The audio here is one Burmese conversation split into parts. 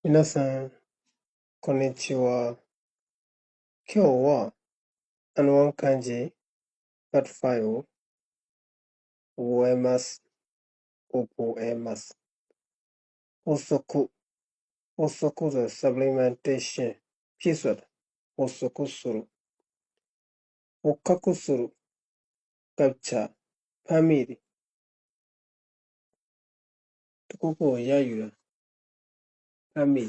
皆さん、こんにちは。今日は、漢字、パート5を覚えます。補足。補足で supplementation。ピースで補足する。補足する。capture。ファミリー。တခုခုကိုရယူတာ family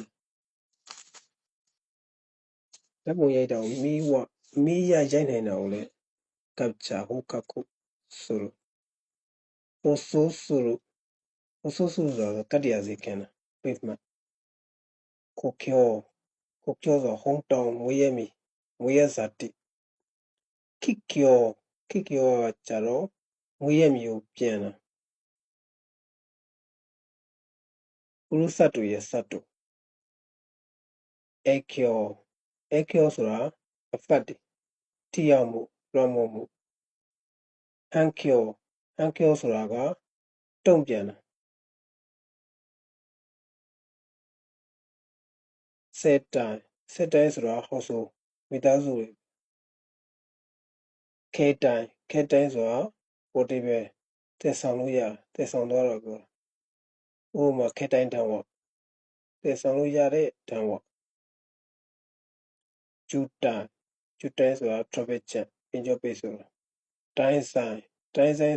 ဓာတ်ပုံရိုက်တာကိုမီးရိုက်နိုင်တာကိုလည်း capture 補足する。補足するဆိုတာကတ္တရာစီခင်းတာ pavement 国境ဆိုတာ hometown မွေးရပ်ဇာတိ ခေတ်ကျော်ကကြတော့မွေးရပ်မြေကိုပြန်တာ ဥရုစတုရဲ့စတု အဲကျော်ဆိုတာအဖတ်တွေထိရောက်မှုလွှမ်းမိုးမှု ဟန်ကျော်ဆိုတာကတုံ့ပြန်တာဆယ်တိုင်ဆိုတာဟောဆိုမိသားစုတွေခဲတိုင်ဆိုတာ portable သယ်ဆောင်သွားတာပြောဥပမာခဲတိုင်တန်းဝသယ်ဆောင်လို့ရတဲ့တန်းဝကျူတိုင်ဆိုတာ traffic jam အင်ဂျောပိတ်ဆိုတာ တိုင်းဆိုင်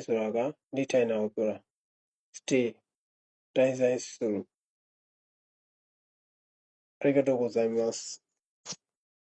ဆိုတာကနေထိုင်တာကိုပြောတာ stay တိုင်းဆိုင်ဆိုလို့ありがとうございます。